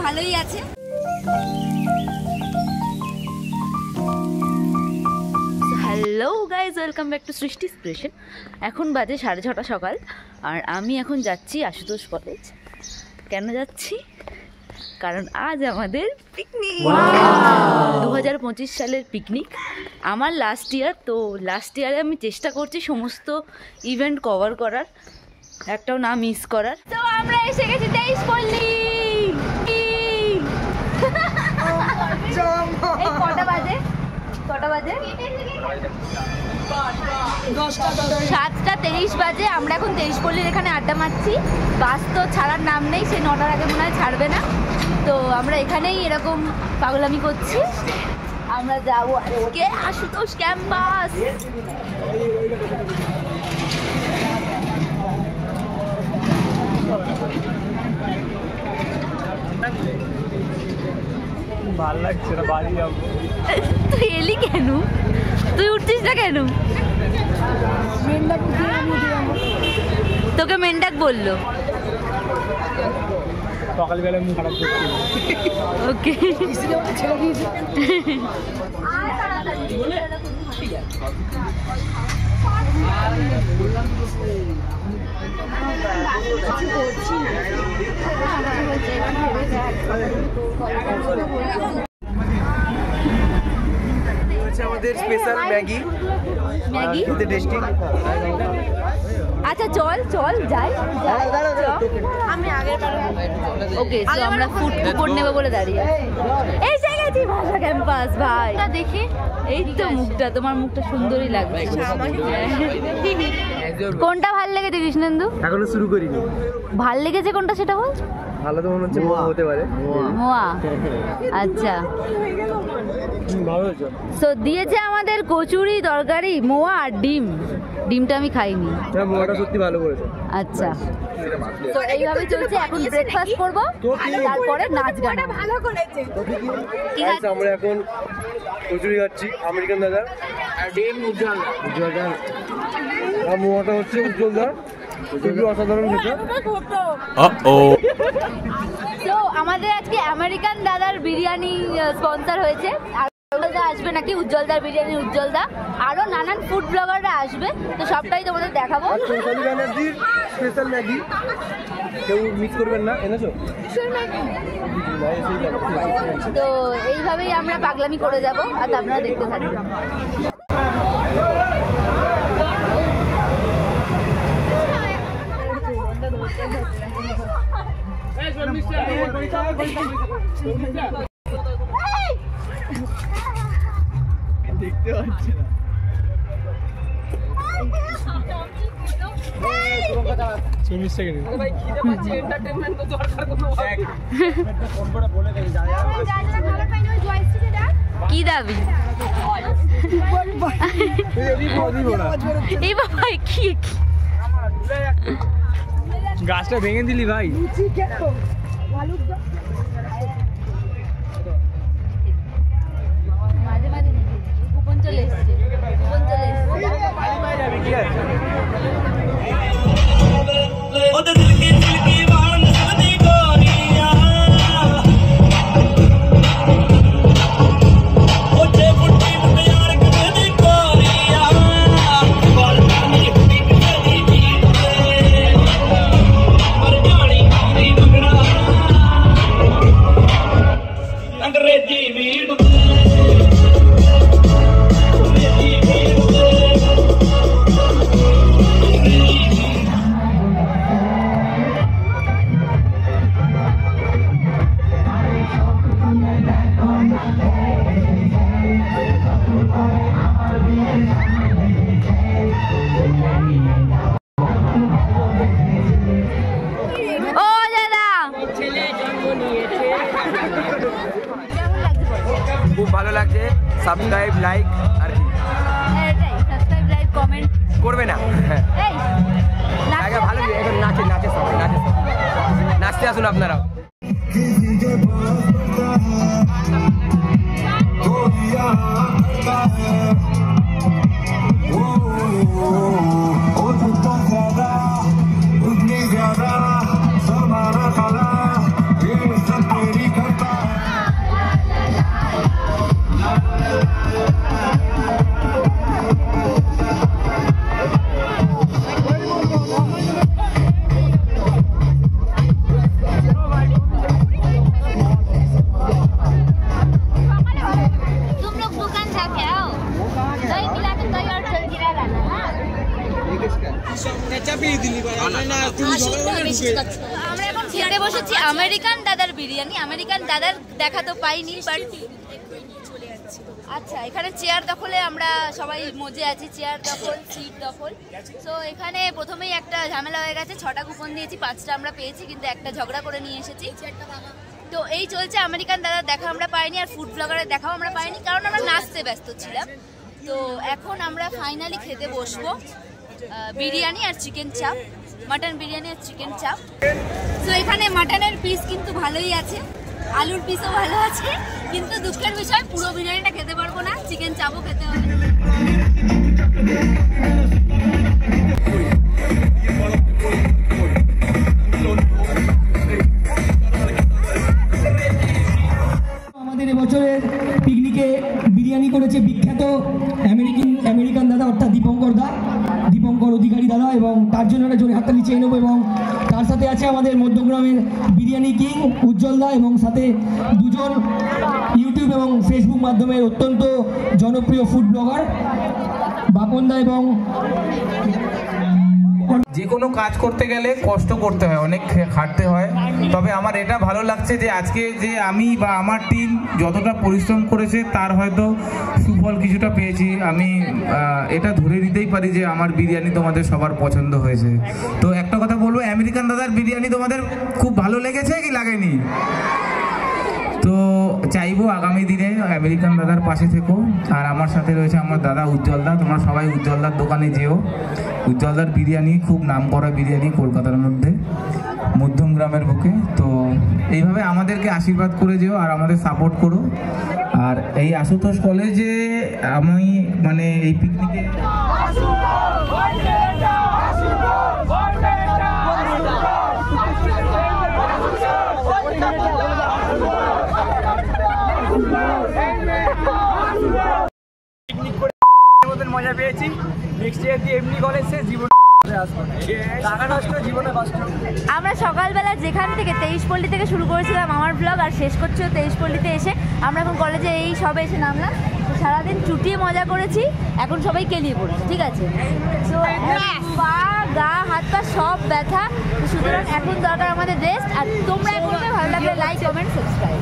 ভালোই আছে। Hello guys, welcome back to সৃষ্টি স্পেশাল। এখন বাজে 6:30 সকাল, আর আমি এখন যাচ্ছি আশুতোষ কলেজ। কেন যাচ্ছি? কারণ আজ আমাদের পিকনিক, 2025 সালের পিকনিক। আমার লাস্ট ইয়ার, তো লাস্ট ইয়ারে আমি চেষ্টা করছি সমস্ত ইভেন্ট কভার করার, একটাও না মিস করার। তো আমরা এসে গেছি 23 পল্লী। কটা বাজে? 7:23 বাজে। আমরা এখন 23 পল্লীর এখানে আড্ডা মারছি। বাস তো ছাড়ার নাম নেই, সে 9টার আগে মনে হয় ছাড়বে না। তো আমরা এখানেই এরকম পাগলামি করছি। আমরা যাবো আজকে আশুতোষ ক্যাম্পাস। ভালো লাগছে না, বাড়ি যাবো। তুই এলি কেন? তুই উঠছিস না কেন? তোকে মেন্ডাক বললো? সকালবেলা মুখ খারাপ করছিল। ওকে, আমাদের স্পেশাল ম্যাগি। আচ্ছা চল চল যাই। আমি আগের ওকে, তো আমরা ফুড কুপন নেবো বলে দাঁড়িয়ে এসে গেছি ভাষা ক্যাম্পাস। ভাই দেখি, এই তো মুখটা, তোমার মুখটা সুন্দরই লাগবে। কোনটা ভাল লেগেছে কৃষ্ণেন্দু? এখনো শুরু করিনি। ভাল লেগেছে কোনটা সেটা বল। ভালো তো মনে হচ্ছে মোয়া হতে পারে। মোয়া, আচ্ছা। তো দিয়েছে আমাদের কচুরি, তরকারি, মোয়া আর ডিম। ডিমটা আমি খাইনি। মোয়াটা সত্যি ভালো করেছে। আচ্ছা, তো এইভাবে চলছে। এখন ব্রেকফাস্ট করবো, তারপরে নাচ গান। ভালো করেছে। আমরা এখন কচুরি খাচ্ছি আমেরিকান দাদা, আর ডিম উজ্জ্বলদার, আর মোয়াটা হচ্ছে উজ্জ্বলদার। খুবই অসাধারণ খেতে। তো আমাদের আজকে আমেরিকান দাদার বিরিয়ানি স্পন্সর হয়েছে। উজ্জ্বলদা আসবে নাকি, উজ্জ্বলদার বিরিয়ানি উজ্জ্বলদা, আরো নানান ফুড ব্লগাররা আসবে। তো সবটাই তোমাদের দেখাবো। স্পেশাল ম্যাগি, কেউ মিস করবেন না। এনেছো? তো এইভাবেই আমরা পাগলামি করে যাব, আর আপনারা দেখতে থাকবেন। দেখতে পাচ্ছি না। কি দাবি? এই বাবা, কি গাছটা ভেঙে দিলি ভাই। মাঝে মাঝে কুপন চলে এসছে, কুপন চলে এসছে। খুব ভালো লাগছে। সাবস্ক্রাইব, লাইক আর কি, সাবস্ক্রাইব, লাইক, কমেন্ট করবে না? এই ভালো নাচে নাচে সবাই নাচে, নাচতে আসুন আপনারাও। ज्यादा जमाना काला, ये सब तेरी আমরা এখন খেতে বসেছি আমেরিকান দাদার বিরিয়ানি। আমেরিকান দাদার দেখা তো পাইনি, বাট আচ্ছা এখানে চেয়ার দখলে আমরা সবাই মজে আছি, চেয়ার দখল, সিট দখল। তো এখানে প্রথমেই একটা ঝামেলা হয়ে গেছে, 6টা কুপন দিয়েছি, 5টা আমরা পেয়েছি, কিন্তু একটা ঝগড়া করে নিয়ে এসেছি। তো এই চলছে, আমেরিকান দাদার দেখা আমরা পাইনি, আর ফুড ব্লগারের দেখাও আমরা পাইনি, কারণ আমরা নাচতে ব্যস্ত ছিলাম। তো এখন আমরা ফাইনালি খেতে বসবো বিরিয়ানি আর চিকেন চাপ, মাটন বিরিয়ানি আর চিকেন চাপ। তো এখানে মাটনের পিস কিন্তু ভালোই আছে, আলুর পিসও ভালো আছে, কিন্তু দুঃখের বিষয় পুরো বিরিয়ানিটা খেতে পারবো না, চিকেন চাপও খেতে হবে। আমাদের এবছরের পিকনিকে বিরিয়ানি করেছে বিখ্যাত আমেরিকান দাদা, অর্থাৎ দীপঙ্কর অধিকারী দাদা, এবং তার জন্য একটা জোরে হাততালি চেয়ে নেবো। এবং তার সাথে আছে আমাদের মধ্যগ্রামের বিরিয়ানি কিং উজ্জ্বল দা, এবং সাথে দুজন ইউটিউব এবং ফেসবুক মাধ্যমে অত্যন্ত জনপ্রিয় ফুড ব্লগার বাপন দা। এবং যে কোনো কাজ করতে গেলে কষ্ট করতে হয়, অনেক খাটতে হয়, তবে আমার এটা ভালো লাগছে যে আজকে যে আমি বা আমার টিম যতটা পরিশ্রম করেছে তার হয়তো সুফল কিছুটা পেয়েছি। আমি এটা ধরে নিতেই পারি যে আমার বিরিয়ানি তোমাদের সবার পছন্দ হয়েছে। তো একটা কথা বলবো, আমেরিকান দাদার বিরিয়ানি তোমাদের খুব ভালো লেগেছে কি লাগেনি? তো চাইবো আগামী দিনে আমেরিকান দাদার পাশে থেকো। আর আমার সাথে রয়েছে আমার দাদা উজ্জ্বল দা, তোমরা সবাই উজ্জ্বলদার দোকানে যেও। উজ্জ্বলদার বিরিয়ানি খুব নামকরা বিরিয়ানি কলকাতার মধ্যে, মধ্যমগ্রামের বুকে। তো এইভাবে আমাদেরকে আশীর্বাদ করে যেও আর আমাদের সাপোর্ট করো। আর এই আশুতোষ কলেজে আমি মানে এই পিকনিকে মজা পেয়েছি। নেক্সট ইয়ার দিয়ে এমনি কলেজে জীবন টাকা নষ্ট, জীবনে কষ্ট। আমরা সকালবেলা যেখান থেকে 23পল্লী থেকে শুরু করেছিলাম আমার ব্লগ, আর শেষ করছিও 23পল্লীতে এসে। আমরা এখন কলেজে এই সবে এসে নামলাম, সারাদিন চুটিয়ে মজা করেছি, এখন সবাই কেলিয়ে পড়েছি, ঠিক আছে? তো পা গা হাত পা সব ব্যথা, সুতরাং এখন দরকার আমাদের রেস্ট। আর তোমরা এখন ভালো লাগলে লাইক কমেন্ট সাবস্ক্রাইব।